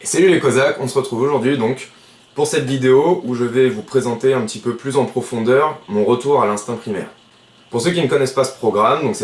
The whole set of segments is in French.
Et salut les Cosaques, on se retrouve aujourd'hui donc pour cette vidéo où je vais vous présenter un petit peu plus en profondeur mon retour à l'instinct primaire. Pour ceux qui ne connaissent pas ce programme, donc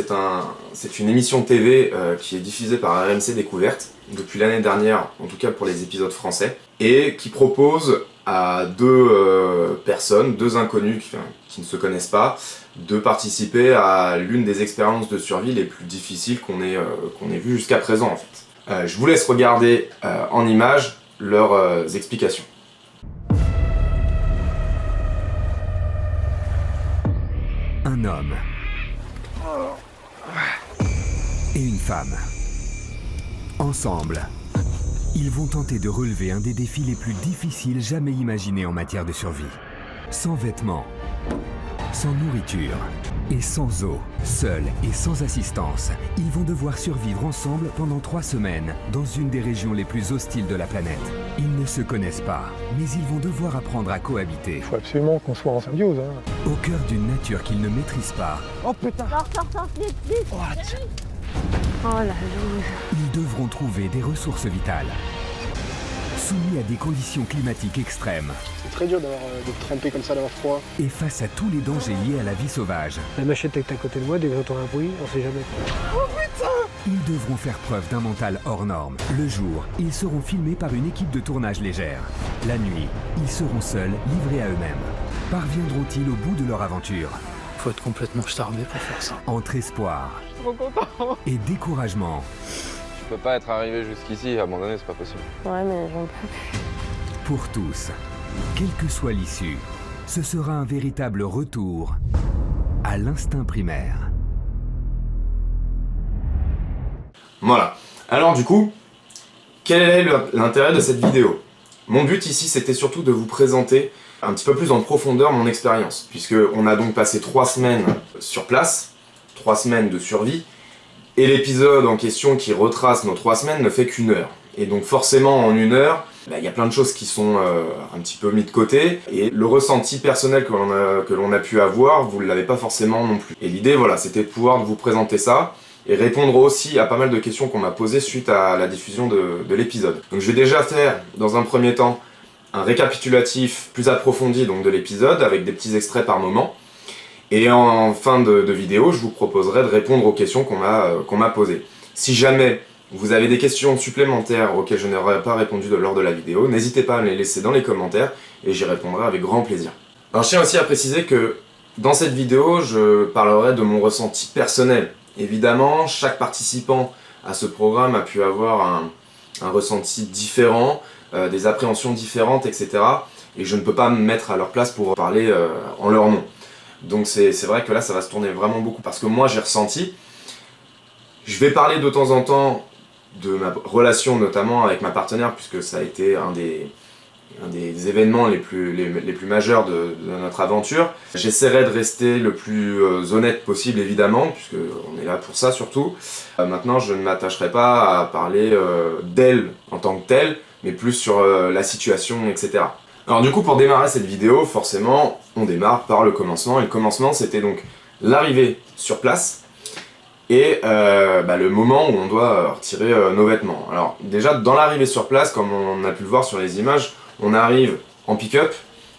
c'est une émission TV qui est diffusée par RMC Découverte depuis l'année dernière, en tout cas pour les épisodes français, et qui propose à deux personnes, deux inconnus qui ne se connaissent pas, de participer à l'une des expériences de survie les plus difficiles qu'on ait vues jusqu'à présent en fait. Je vous laisse regarder en images leurs explications. Un homme et une femme. Ensemble, ils vont tenter de relever un des défis les plus difficiles jamais imaginés en matière de survie. Sans vêtements, sans nourriture et sans eau, seuls et sans assistance, ils vont devoir survivre ensemble pendant 3 semaines dans une des régions les plus hostiles de la planète. Ils ne se connaissent pas, mais ils vont devoir apprendre à cohabiter. Il faut absolument qu'on soit en symbiose. Au cœur d'une nature qu'ils ne maîtrisent pas. Oh putain! Sors, vite! Oh la loose! Ils devront trouver des ressources vitales. Soumis à des conditions climatiques extrêmes. C'est très dur de tremper comme ça, d'avoir froid. Et face à tous les dangers liés à la vie sauvage. La machette est à côté de moi, dès que j'entends un bruit, on sait jamais. Ils devront faire preuve d'un mental hors norme. Le jour, ils seront filmés par une équipe de tournage légère. La nuit, ils seront seuls, livrés à eux-mêmes. Parviendront-ils au bout de leur aventure? Faut être complètement starvé pour faire ça. Entre espoir et découragement, Je peux pas être arrivé jusqu'ici et abandonner, c'est pas possible. Ouais, mais j'en peux plus. pour tous, quelle que soit l'issue, ce sera un véritable retour à l'instinct primaire. Voilà. Alors du coup, quel est l'intérêt de cette vidéo? Mon but ici, c'était surtout de vous présenter un petit peu plus en profondeur mon expérience, puisqu'on a donc passé 3 semaines sur place, 3 semaines de survie, et l'épisode en question qui retrace nos 3 semaines ne fait qu'1 heure. Et donc forcément, en 1 heure, il y a plein de choses qui sont un petit peu mis de côté, et le ressenti personnel que l'on a pu avoir, vous ne l'avez pas forcément non plus. Et l'idée, voilà, c'était de pouvoir vous présenter ça, et répondre aussi à pas mal de questions qu'on m'a posées suite à la diffusion de l'épisode. Donc je vais déjà faire, dans un premier temps, un récapitulatif plus approfondi donc, de l'épisode, avec des petits extraits par moment. Et en fin de vidéo, je vous proposerai de répondre aux questions qu'on m'a posées. Si jamais vous avez des questions supplémentaires auxquelles je n'aurais pas répondu lors de la vidéo, n'hésitez pas à me les laisser dans les commentaires, et j'y répondrai avec grand plaisir. Alors je tiens aussi à préciser que dans cette vidéo, je parlerai de mon ressenti personnel. Évidemment, chaque participant à ce programme a pu avoir un ressenti différent, des appréhensions différentes, etc. Et je ne peux pas me mettre à leur place pour parler en leur nom. Donc c'est vrai que là, ça va se tourner vraiment beaucoup parce que moi, j'ai ressenti. Je vais parler de temps en temps de ma relation, notamment avec ma partenaire, puisque ça a été un des événements les plus majeurs de notre aventure. J'essaierai de rester le plus honnête possible, évidemment, puisqu'on est là pour ça surtout. Maintenant, je ne m'attacherai pas à parler d'elle en tant que telle, mais plus sur la situation, etc. Alors du coup, pour démarrer cette vidéo, forcément, on démarre par le commencement. Et le commencement, c'était donc l'arrivée sur place et le moment où on doit retirer nos vêtements. Alors déjà, dans l'arrivée sur place, comme on a pu le voir sur les images, on arrive en pick-up,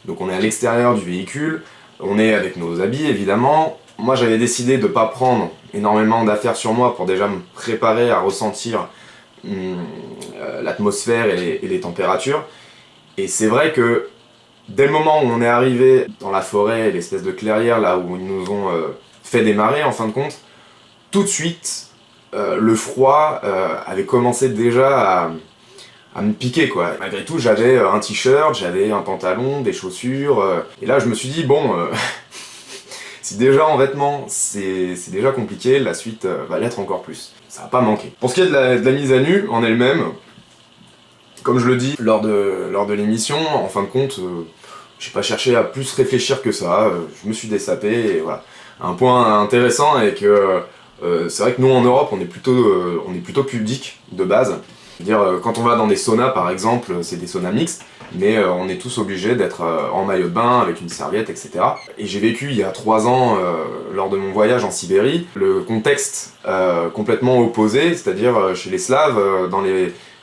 donc on est à l'extérieur du véhicule, on est avec nos habits évidemment. Moi j'avais décidé de ne pas prendre énormément d'affaires sur moi pour déjà me préparer à ressentir l'atmosphère et les températures. Et c'est vrai que dès le moment où on est arrivé dans la forêt, l'espèce de clairière là où ils nous ont fait démarrer en fin de compte, tout de suite le froid avait commencé déjà à me piquer quoi. Malgré tout, j'avais un t-shirt, j'avais un pantalon, des chaussures, et là je me suis dit bon, si déjà en vêtements c'est déjà compliqué, la suite va l'être encore plus. Ça va pas manquer. Pour ce qui est de la mise à nu en elle-même, comme je le dis lors de l'émission, en fin de compte, j'ai pas cherché à plus réfléchir que ça, je me suis dessapé et voilà. Un point intéressant est que c'est vrai que nous en Europe on est plutôt pudique de base. C'est-à-dire, quand on va dans des saunas par exemple, c'est des saunas mixtes, mais on est tous obligés d'être en maillot de bain, avec une serviette, etc. Et j'ai vécu il y a 3 ans, lors de mon voyage en Sibérie, le contexte complètement opposé, c'est-à-dire chez les Slaves, dans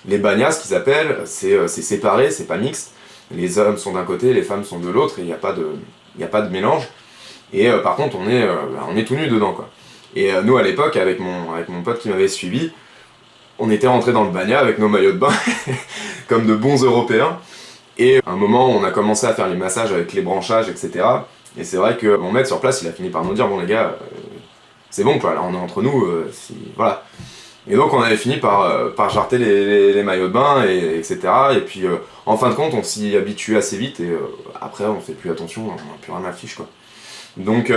Les bagnas, ce qu'ils appellent, c'est séparé, c'est pas mixte. Les hommes sont d'un côté, les femmes sont de l'autre, et il n'y a pas de mélange. Et par contre, on est tout nu dedans, quoi. Et nous, à l'époque, avec mon pote qui m'avait suivi, on était rentrés dans le bagna avec nos maillots de bain, comme de bons Européens. Et à un moment, on a commencé à faire les massages avec les branchages, etc. Et c'est vrai que mon maître sur place, il a fini par nous dire, bon les gars, c'est bon, quoi, là on est entre nous, voilà. Et donc on avait fini par jarter les maillots de bain, etc. Et puis en fin de compte, on s'y habitue assez vite, et après on fait plus attention, on n'a plus rien à la fiche, quoi. Donc,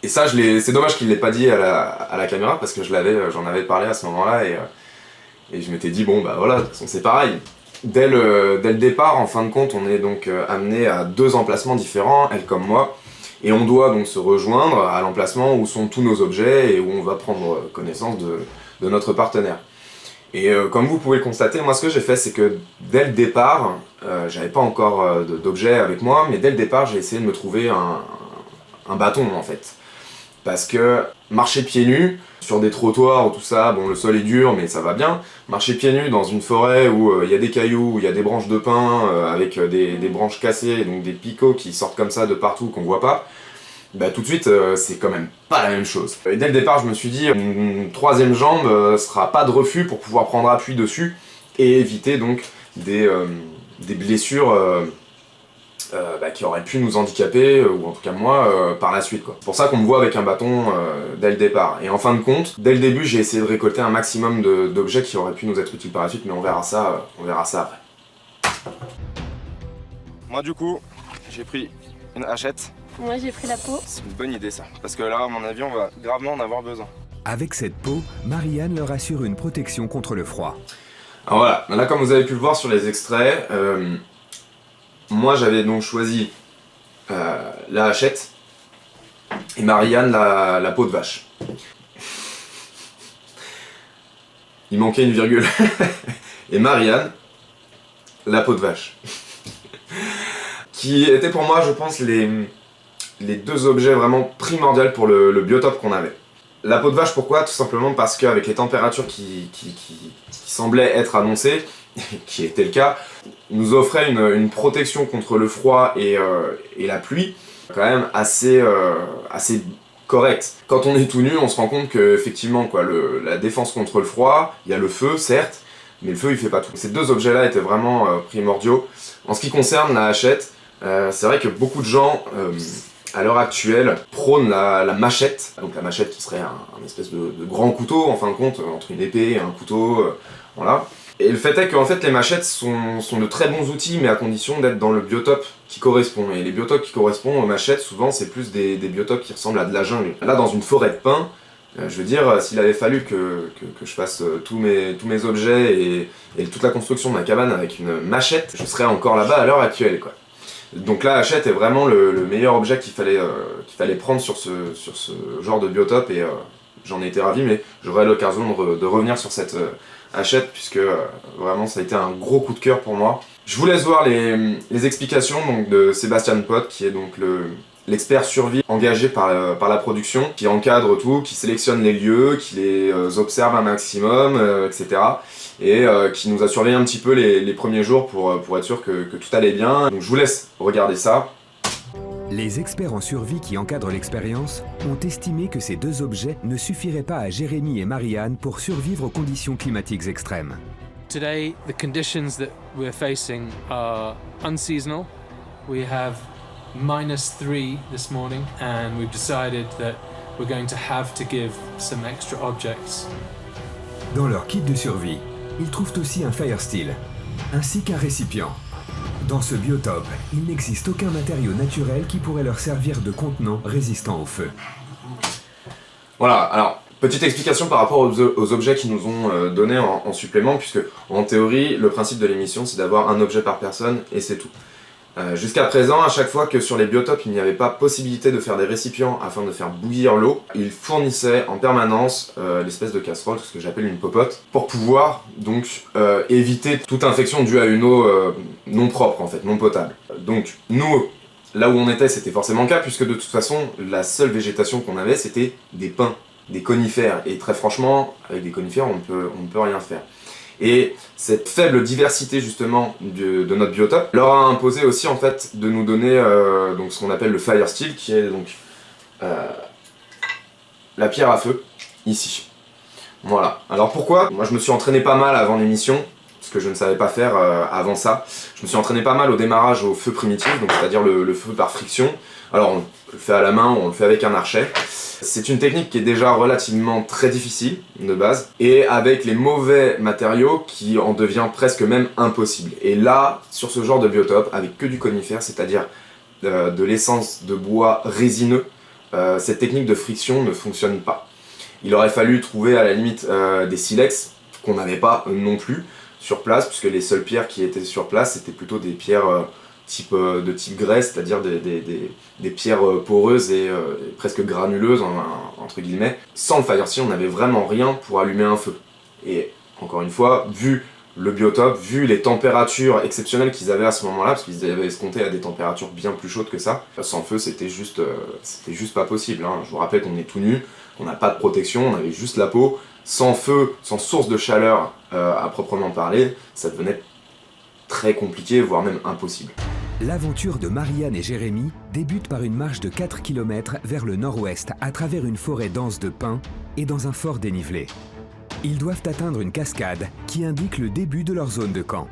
et ça, c'est dommage qu'il ne l'ait pas dit à la caméra, parce que j'en avais parlé à ce moment-là, et je m'étais dit, bon bah voilà, de toute façon c'est pareil. Dès le départ, en fin de compte, on est donc amené à 2 emplacements différents, elle comme moi, et on doit donc se rejoindre à l'emplacement où sont tous nos objets et où on va prendre connaissance de notre partenaire. Et comme vous pouvez le constater, moi ce que j'ai fait, c'est que dès le départ, j'avais pas encore d'objet avec moi, mais dès le départ, j'ai essayé de me trouver un bâton en fait. Parce que marcher pieds nus, sur des trottoirs ou tout ça, bon le sol est dur mais ça va bien. Marcher pieds nus dans une forêt où il y a des cailloux, où il y a des branches de pin avec des branches cassées, donc des picots qui sortent comme ça de partout qu'on voit pas, bah tout de suite c'est quand même pas la même chose. Et dès le départ je me suis dit, une 3e jambe sera pas de refus pour pouvoir prendre appui dessus et éviter donc des blessures qui auraient pu nous handicaper, ou en tout cas moi, par la suite, quoi. C'est pour ça qu'on me voit avec un bâton dès le départ. Et en fin de compte, dès le début, j'ai essayé de récolter un maximum d'objets qui auraient pu nous être utiles par la suite, mais on verra ça après. Moi du coup, j'ai pris une hachette. Moi j'ai pris la peau. C'est une bonne idée ça, parce que là, à mon avis, on va gravement en avoir besoin. Avec cette peau, Marianne leur assure une protection contre le froid. Alors voilà, là comme vous avez pu le voir sur les extraits, moi j'avais donc choisi la hachette et Marianne la peau de vache. Il manquait une virgule. Et Marianne, la peau de vache. Qui étaient pour moi, je pense, les 2 objets vraiment primordiaux pour le biotope qu'on avait. La peau de vache, pourquoi? Tout simplement parce qu'avec les températures qui semblaient être annoncées, qui était le cas, nous offrait une protection contre le froid et la pluie quand même assez correcte. Quand on est tout nu, on se rend compte que effectivement quoi, la défense contre le froid, il y a le feu certes, mais le feu il fait pas tout. Ces 2 objets-là étaient vraiment primordiaux. En ce qui concerne la hachette, c'est vrai que beaucoup de gens à l'heure actuelle prônent la machette, donc la machette qui serait un espèce de grand couteau en fin de compte, entre une épée et un couteau, voilà. Et le fait est qu'en fait les machettes sont de très bons outils, mais à condition d'être dans le biotope qui correspond. Et les biotopes qui correspondent aux machettes, souvent c'est plus des biotopes qui ressemblent à de la jungle. Là dans une forêt de pins, je veux dire, s'il avait fallu que je fasse tous mes objets et toute la construction de ma cabane avec une machette, je serais encore là-bas à l'heure actuelle, quoi. Donc la hachette est vraiment le meilleur objet qu'il fallait prendre sur ce genre de biotope, et j'en ai été ravi, mais j'aurai l'occasion de revenir sur cette hachette, puisque vraiment ça a été un gros coup de cœur pour moi. Je vous laisse voir les explications donc, de Sébastien Pot, qui est donc l'expert survie engagé par la production, qui encadre tout, qui sélectionne les lieux, qui les observe un maximum, etc. Et qui nous a surveillé un petit peu les premiers jours pour être sûr que tout allait bien. Donc je vous laisse regarder ça. Les experts en survie qui encadrent l'expérience ont estimé que ces 2 objets ne suffiraient pas à Jérémy et Marianne pour survivre aux conditions climatiques extrêmes. Today, the conditions that we're facing are unseasonal. We have -3 this morning, and we've decided that we're going to have to give some extra objects. Dans leur kit de survie, ils trouvent aussi un fire steel, ainsi qu'un récipient. Dans ce biotope, il n'existe aucun matériau naturel qui pourrait leur servir de contenant résistant au feu. Voilà, alors, petite explication par rapport aux objets qu'ils nous ont donnés en supplément, puisque en théorie, le principe de l'émission, c'est d'avoir un objet par personne, et c'est tout. Jusqu'à présent, à chaque fois que sur les biotopes il n'y avait pas possibilité de faire des récipients afin de faire bouillir l'eau, ils fournissaient en permanence l'espèce de casserole, ce que j'appelle une popote, pour pouvoir donc éviter toute infection due à une eau non propre en fait, non potable. Donc nous, là où on était, c'était forcément le cas, puisque de toute façon, la seule végétation qu'on avait, c'était des pins, des conifères, et très franchement, avec des conifères, on ne peut rien faire. Et cette faible diversité justement de notre biotope leur a imposé aussi en fait de nous donner donc ce qu'on appelle le fire steel, qui est donc la pierre à feu ici. Voilà. Alors pourquoi? Moi je me suis entraîné pas mal avant l'émission, ce que je ne savais pas faire avant ça. Je me suis entraîné pas mal au démarrage au feu primitif, donc c'est-à-dire le feu par friction. Alors on le fait à la main ou on le fait avec un archet. C'est une technique qui est déjà relativement très difficile de base, et avec les mauvais matériaux qui en devient presque même impossible. Et là, sur ce genre de biotope, avec que du conifère, c'est-à-dire de l'essence de bois résineux, cette technique de friction ne fonctionne pas. Il aurait fallu trouver à la limite des silex, qu'on n'avait pas non plus sur place, puisque les seules pierres qui étaient sur place, c'était plutôt des pierres de type grès, c'est-à-dire des pierres poreuses et presque granuleuses, entre guillemets. Sans le fire steel, on n'avait vraiment rien pour allumer un feu. Et encore une fois, vu le biotope, vu les températures exceptionnelles qu'ils avaient à ce moment-là, parce qu'ils avaient escompté à des températures bien plus chaudes que ça, sans feu c'était juste pas possible. Hein. Je vous rappelle qu'on est tout nu, qu'on n'a pas de protection, on avait juste la peau. Sans feu, sans source de chaleur à proprement parler, ça devenait très compliqué, voire même impossible. L'aventure de Marianne et Jérémy débute par une marche de 4 km vers le nord-ouest à travers une forêt dense de pins et dans un fort dénivelé. Ils doivent atteindre une cascade qui indique le début de leur zone de camp.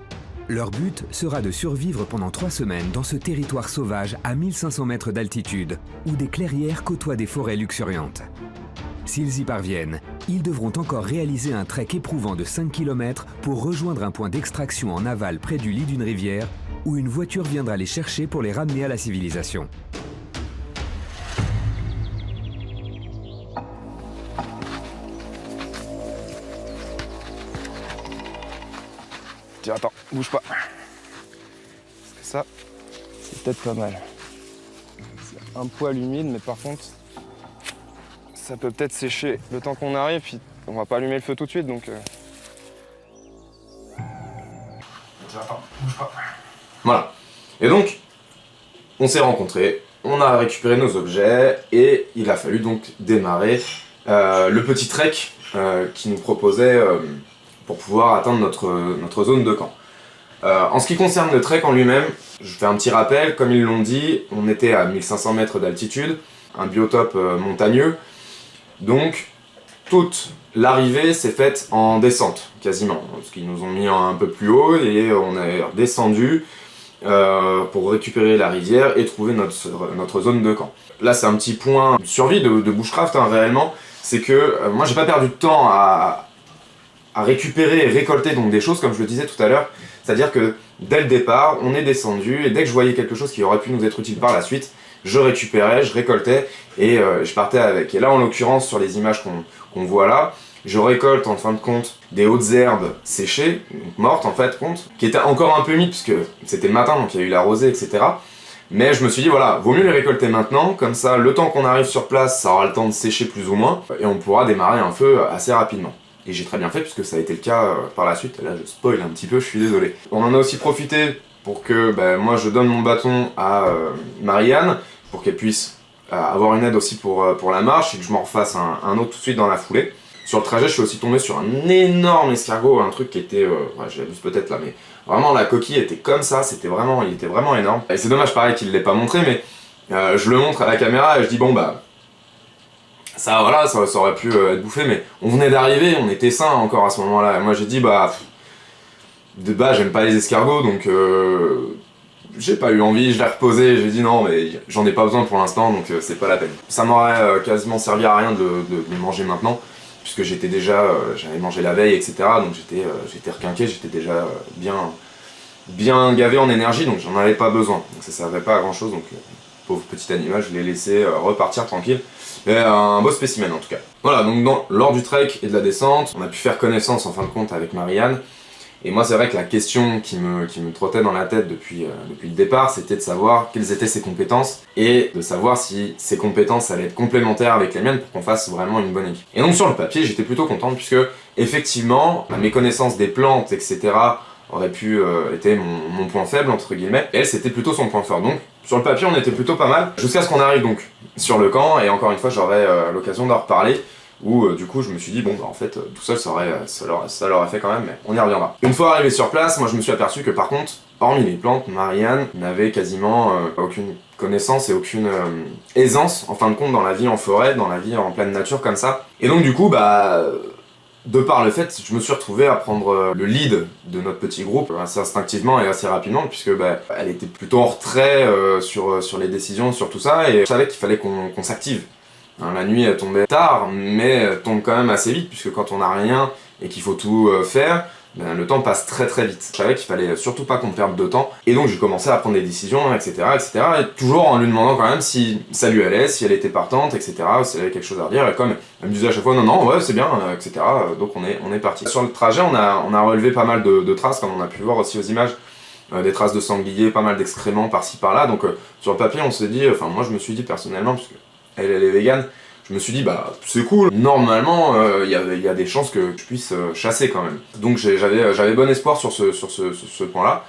Leur but sera de survivre pendant 3 semaines dans ce territoire sauvage à 1500 mètres d'altitude où des clairières côtoient des forêts luxuriantes. S'ils y parviennent, ils devront encore réaliser un trek éprouvant de 5 km pour rejoindre un point d'extraction en aval près du lit d'une rivière où une voiture viendra les chercher pour les ramener à la civilisation. Tiens, attends, bouge pas. Parce que ça, c'est peut-être pas mal. C'est un poil humide, mais par contre, ça peut peut-être sécher le temps qu'on arrive, puis on va pas allumer le feu tout de suite, donc... Tiens, attends, bouge pas. Voilà. Et donc, on s'est rencontrés, on a récupéré nos objets, et il a fallu donc démarrer le petit trek qui nous proposait pour pouvoir atteindre notre zone de camp. En ce qui concerne le trek en lui-même, je fais un petit rappel, comme ils l'ont dit, on était à 1500 mètres d'altitude, un biotope montagneux, donc toute l'arrivée s'est faite en descente, quasiment, parce qu'ils nous ont mis un peu plus haut et on est redescendu pour récupérer la rivière et trouver notre zone de camp. Là c'est un petit point de survie de bushcraft hein, réellement, c'est que moi j'ai pas perdu de temps à récupérer et récolter donc des choses comme je le disais tout à l'heure, c'est-à-dire que dès le départ on est descendu et dès que je voyais quelque chose qui aurait pu nous être utile par la suite, je récupérais, je récoltais et je partais avec. Et là en l'occurrence sur les images qu'on voit là, je récolte en fin de compte des hautes herbes séchées, donc mortes en fait, qui étaient encore un peu humides puisque c'était le matin donc il y a eu la rosée etc. Mais je me suis dit voilà, vaut mieux les récolter maintenant, comme ça le temps qu'on arrive sur place ça aura le temps de sécher plus ou moins et on pourra démarrer un feu assez rapidement. Et j'ai très bien fait puisque ça a été le cas par la suite, là je spoil un petit peu, je suis désolé. On en a aussi profité pour que moi je donne mon bâton à Marianne pour qu'elle puisse avoir une aide aussi pour la marche et que je m'en refasse un autre tout de suite dans la foulée. Sur le trajet je suis aussi tombé sur un énorme escargot, un truc qui était, je l'abuse peut-être là mais vraiment la coquille était comme ça, il était vraiment énorme. Et c'est dommage pareil qu'il ne l'ait pas montré mais je le montre à la caméra et je dis bon bah ça voilà, ça aurait pu être bouffé mais on venait d'arriver, on était sains encore à ce moment-là. Et moi j'ai dit de base j'aime pas les escargots donc j'ai pas eu envie, je l'ai reposé, j'ai dit non mais j'en ai pas besoin pour l'instant donc c'est pas la peine. Ça m'aurait quasiment servi à rien de les manger maintenant puisque j'étais déjà, j'avais mangé la veille etc. donc j'étais requinqué, j'étais déjà bien gavé en énergie donc j'en avais pas besoin. Donc ça servait pas à grand chose donc pauvre petit animal, je l'ai laissé repartir tranquille. Mais un beau spécimen en tout cas. Voilà donc lors du trek et de la descente, on a pu faire connaissance en fin de compte avec Marianne. Et moi c'est vrai que la question qui me trottait dans la tête depuis le départ, c'était de savoir quelles étaient ses compétences et de savoir si ses compétences allaient être complémentaires avec les miennes pour qu'on fasse vraiment une bonne équipe. Et donc sur le papier j'étais plutôt content puisque effectivement mes connaissances des plantes etc. auraient pu être mon point faible entre guillemets, et elle c'était plutôt son point fort. Donc sur le papier on était plutôt pas mal, jusqu'à ce qu'on arrive donc sur le camp, et encore une fois j'aurai l'occasion d'en reparler. où du coup je me suis dit bon bah en fait tout seul ça l'aurait fait quand même, mais on y reviendra. Une fois arrivé sur place, moi je me suis aperçu que par contre, hormis les plantes, Marianne n'avait quasiment aucune connaissance et aucune aisance en fin de compte dans la vie en forêt, dans la vie en pleine nature comme ça. Et donc du coup bah de par le fait, je me suis retrouvé à prendre le lead de notre petit groupe assez instinctivement et assez rapidement, puisque bah, elle était plutôt en retrait sur les décisions, sur tout ça, et je savais qu'il fallait qu'on s'active. Hein, la nuit elle tombait tard, mais elle tombe quand même assez vite, puisque quand on n'a rien et qu'il faut tout faire, ben, le temps passe très très vite. Je savais qu'il fallait surtout pas qu'on perde de temps, et donc j'ai commencé à prendre des décisions, etc., et toujours en lui demandant quand même si ça lui allait, si elle était partante, etc., si elle avait quelque chose à redire, et comme elle me disait à chaque fois non, ouais, c'est bien, etc., donc on est parti. Sur le trajet, on a relevé pas mal de traces, comme on a pu voir aussi aux images, des traces de sanglier, pas mal d'excréments par-ci par-là, donc sur le papier on s'est dit, enfin moi je me suis dit personnellement, puisque elle est végane, je me suis dit bah c'est cool, normalement il y a des chances que je puisse chasser quand même. Donc j'avais bon espoir sur ce point-là.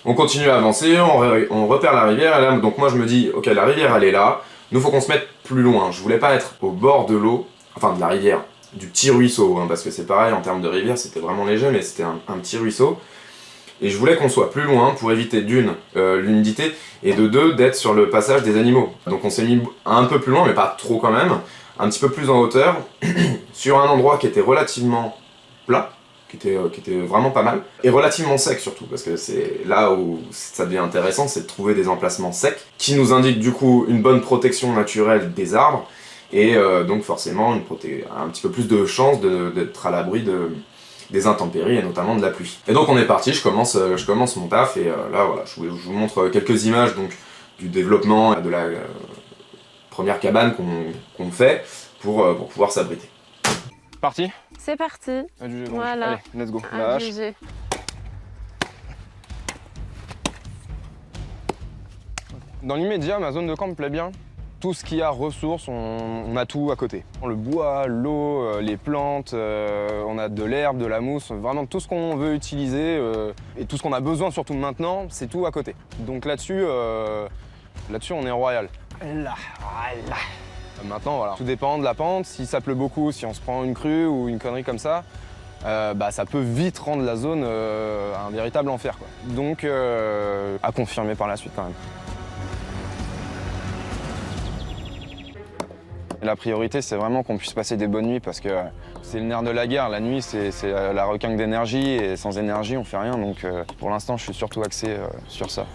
On continue à avancer, on repère la rivière, et là, donc moi je me dis ok la rivière elle est là, nous faut qu'on se mette plus loin. Je voulais pas être au bord de l'eau, enfin de la rivière, du petit ruisseau, hein, parce que c'est pareil en termes de rivière, c'était vraiment léger, mais c'était un petit ruisseau. Et je voulais qu'on soit plus loin pour éviter d'une, l'humidité, et de deux, d'être sur le passage des animaux. Donc on s'est mis un peu plus loin, mais pas trop quand même, un petit peu plus en hauteur, sur un endroit qui était relativement plat, qui était vraiment pas mal, et relativement sec surtout, parce que c'est là où ça devient intéressant, c'est de trouver des emplacements secs, qui nous indiquent du coup une bonne protection naturelle des arbres, et donc forcément un petit peu plus de chance d'être à l'abri des intempéries et notamment de la pluie. Et donc on est parti, je commence mon taf, et là voilà, je vous montre quelques images donc du développement de la première cabane qu'on fait pour pouvoir s'abriter. Parti? C'est parti. Voilà. Allez, let's go. La hache. Dans l'immédiat, ma zone de camp me plaît bien. Tout ce qui a ressources, on a tout à côté. Le bois, l'eau, les plantes, on a de l'herbe, de la mousse, vraiment tout ce qu'on veut utiliser et tout ce qu'on a besoin surtout maintenant, c'est tout à côté. Donc là-dessus, on est royal. Là. Maintenant, voilà, tout dépend de la pente. Si ça pleut beaucoup, si on se prend une crue ou une connerie comme ça, ça peut vite rendre la zone un véritable enfer, quoi. Donc, à confirmer par la suite quand même. La priorité, c'est vraiment qu'on puisse passer des bonnes nuits parce que c'est le nerf de la guerre. La nuit, c'est la requinque d'énergie et sans énergie, on fait rien. Donc pour l'instant, je suis surtout axé sur ça.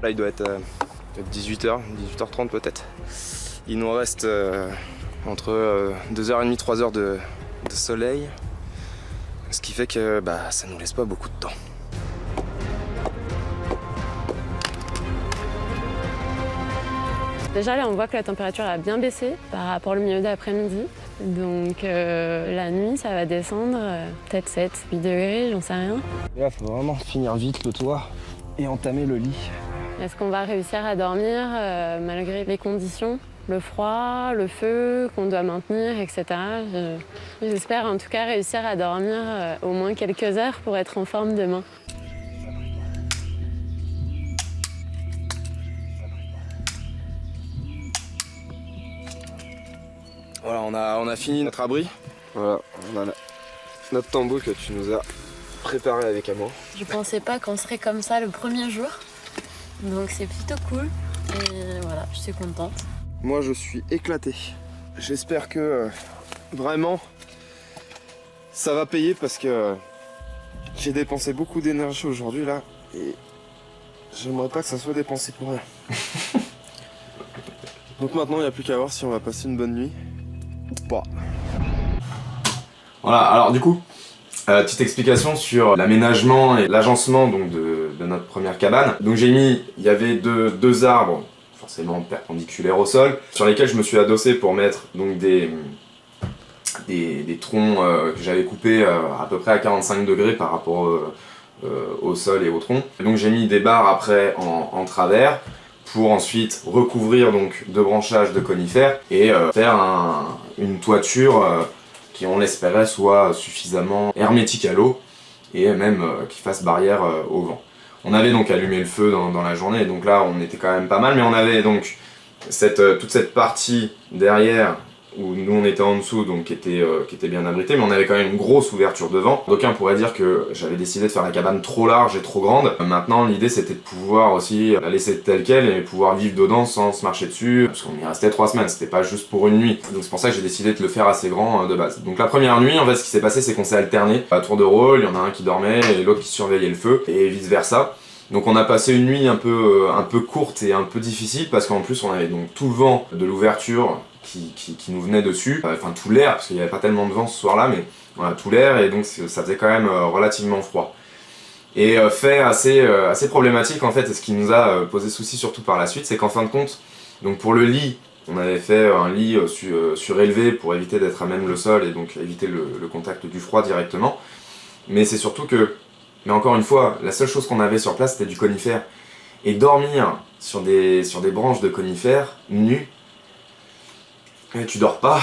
Là, il doit être 18h, 18h30 peut-être. Il nous reste entre 2h30, 3h de soleil. Ce qui fait que ça nous laisse pas beaucoup de temps. Déjà là on voit que la température a bien baissé par rapport au milieu d'après-midi. Donc la nuit ça va descendre peut-être 7, 8 degrés, j'en sais rien. Et là il faut vraiment finir vite le toit et entamer le lit. Est-ce qu'on va réussir à dormir malgré les conditions, le froid, le feu qu'on doit maintenir, etc. J'espère en tout cas réussir à dormir au moins quelques heures pour être en forme demain. Voilà, on a fini notre abri. Voilà, on a notre tambour que tu nous as préparé avec amour. Je pensais pas qu'on serait comme ça le premier jour, donc c'est plutôt cool. Et voilà, je suis contente. Moi, je suis éclaté. J'espère que vraiment ça va payer parce que j'ai dépensé beaucoup d'énergie aujourd'hui là et j'aimerais pas que ça soit dépensé pour rien. Donc maintenant, il n'y a plus qu'à voir si on va passer une bonne nuit. Bah. Voilà, alors du coup, petite explication sur l'aménagement et l'agencement donc de notre première cabane. Donc il y avait deux arbres, forcément perpendiculaires au sol, sur lesquels je me suis adossé pour mettre donc des troncs que j'avais coupés à peu près à 45 degrés par rapport au sol et au tronc. Et donc j'ai mis des barres après en travers, pour ensuite recouvrir donc de branchages de conifères et faire une toiture qui, on l'espérait, soit suffisamment hermétique à l'eau et même qui fasse barrière au vent. On avait donc allumé le feu dans la journée, donc là on était quand même pas mal, mais on avait donc toute cette partie derrière où nous on était en dessous, donc qui était bien abrité, mais on avait quand même une grosse ouverture devant. D'aucuns pourraient dire que j'avais décidé de faire la cabane trop large et trop grande. Maintenant l'idée c'était de pouvoir aussi la laisser telle quelle et pouvoir vivre dedans sans se marcher dessus, parce qu'on y restait 3 semaines, c'était pas juste pour une nuit. Donc c'est pour ça que j'ai décidé de le faire assez grand de base. Donc la première nuit, en fait ce qui s'est passé c'est qu'on s'est alterné. À tour de rôle, il y en a un qui dormait et l'autre qui surveillait le feu, et vice versa. Donc on a passé une nuit un peu courte et un peu difficile, parce qu'en plus on avait donc tout le vent de l'ouverture qui nous venait dessus, enfin tout l'air, parce qu'il n'y avait pas tellement de vent ce soir-là, mais voilà, tout l'air, et donc ça faisait quand même relativement froid. Et fait assez problématique en fait, et ce qui nous a posé souci surtout par la suite, c'est qu'en fin de compte, donc pour le lit, on avait fait un lit surélevé pour éviter d'être à même le sol, et donc éviter le contact du froid directement. Mais c'est surtout que, mais encore une fois, la seule chose qu'on avait sur place c'était du conifère. Et dormir sur des branches de conifères, nues, et tu dors pas,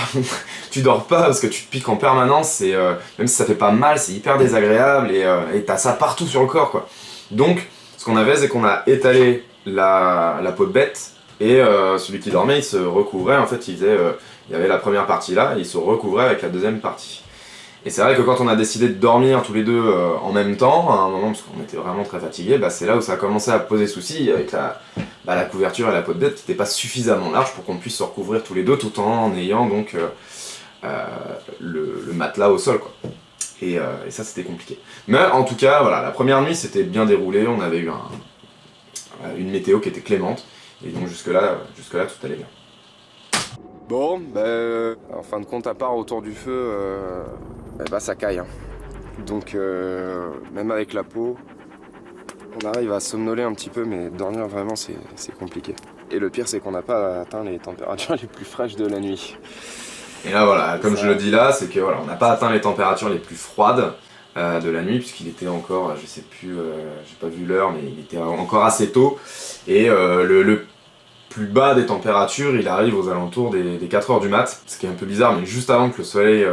tu dors pas parce que tu te piques en permanence, et même si ça fait pas mal, c'est hyper désagréable, et t'as ça partout sur le corps quoi. Donc ce qu'on avait, c'est qu'on a étalé la peau de bête, et celui qui dormait il se recouvrait, en fait il y avait la première partie là, et il se recouvrait avec la deuxième partie. Et c'est vrai que quand on a décidé de dormir tous les deux en même temps, à un moment, parce qu'on était vraiment très fatigués, c'est là où ça a commencé à poser souci avec la couverture et la peau de bête qui n'était pas suffisamment large pour qu'on puisse se recouvrir tous les deux tout en ayant donc le matelas au sol quoi. Et ça c'était compliqué. Mais en tout cas, voilà, la première nuit c'était bien déroulé, on avait eu une météo qui était clémente, et donc jusque là tout allait bien. Bon, en fin de compte, à part autour du feu, ça caille. Hein. Donc, même avec la peau, on arrive à somnoler un petit peu, mais dormir vraiment, c'est compliqué. Et le pire, c'est qu'on n'a pas atteint les températures les plus fraîches de la nuit. Et là, voilà, comme je le dis là, c'est que voilà, on n'a pas atteint les températures les plus froides de la nuit, puisqu'il était encore, je sais plus, j'ai pas vu l'heure, mais il était encore assez tôt. Et le plus bas des températures, il arrive aux alentours des 4h du mat, ce qui est un peu bizarre, mais juste avant que le soleil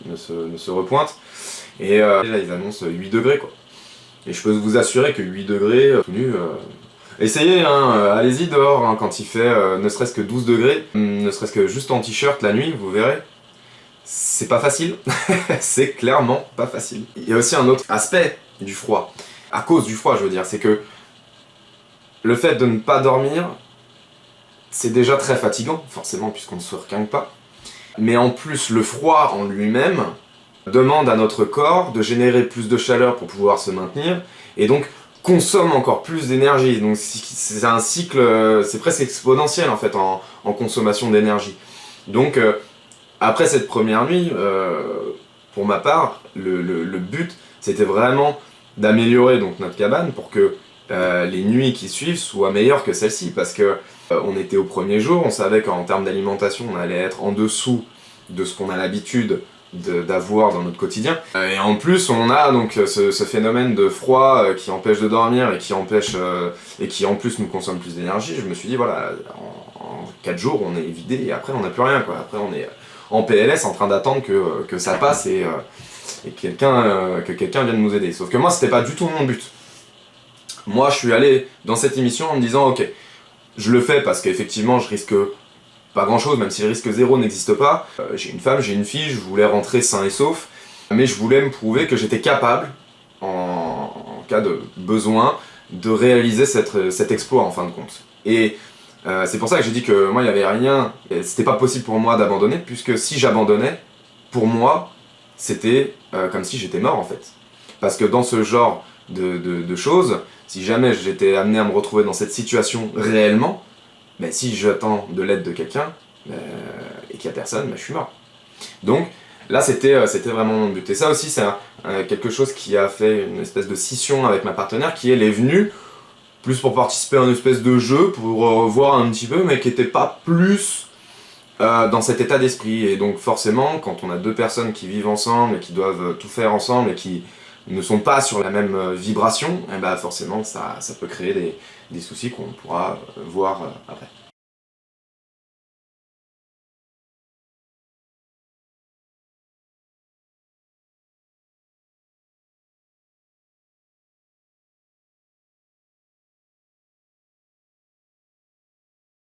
ne se repointe. Et là, ils annoncent 8 degrés, quoi. Et je peux vous assurer que 8 degrés, tout nu, essayez, hein, allez-y dehors, hein, quand il fait ne serait-ce que 12 degrés, ne serait-ce que juste en t-shirt la nuit, vous verrez. C'est pas facile, c'est clairement pas facile. Il y a aussi un autre aspect du froid, à cause du froid, je veux dire, c'est que le fait de ne pas dormir, c'est déjà très fatigant, forcément, puisqu'on ne se requinque pas. Mais en plus, le froid en lui-même demande à notre corps de générer plus de chaleur pour pouvoir se maintenir, et donc consomme encore plus d'énergie. Donc c'est un cycle, c'est presque exponentiel en fait en consommation d'énergie. Donc après cette première nuit, pour ma part, le but c'était vraiment d'améliorer donc notre cabane pour que les nuits qui suivent soient meilleures que celle-ci, parce que on était au premier jour, on savait qu'en termes d'alimentation on allait être en dessous de ce qu'on a l'habitude d'avoir dans notre quotidien. Et en plus on a donc ce phénomène de froid qui empêche de dormir et qui en plus nous consomme plus d'énergie. Je me suis dit voilà, en 4 jours on est vidé et après on n'a plus rien quoi. Après on est en PLS en train d'attendre que ça passe et que quelqu'un vienne nous aider. Sauf que moi c'était pas du tout mon but. Moi je suis allé dans cette émission en me disant ok, je le fais parce qu'effectivement je risque pas grand chose, même si le risque zéro n'existe pas. J'ai une femme, j'ai une fille, je voulais rentrer sain et sauf, mais je voulais me prouver que j'étais capable, en cas de besoin, de réaliser cet exploit en fin de compte. Et c'est pour ça que j'ai dit que moi il n'y avait rien, c'était pas possible pour moi d'abandonner, puisque si j'abandonnais, pour moi, c'était comme si j'étais mort en fait. Parce que dans ce genre de choses, si jamais j'étais amené à me retrouver dans cette situation réellement, si j'attends de l'aide de quelqu'un et qu'il n'y a personne, je suis mort. Donc là c'était vraiment mon but. Et ça aussi c'est quelque chose qui a fait une espèce de scission avec ma partenaire, qui elle est venue plus pour participer à une espèce de jeu, pour voir un petit peu, mais qui n'était pas plus dans cet état d'esprit. Et donc forcément quand on a deux personnes qui vivent ensemble et qui doivent tout faire ensemble et qui ne sont pas sur la même vibration, forcément ça peut créer des soucis qu'on pourra voir après.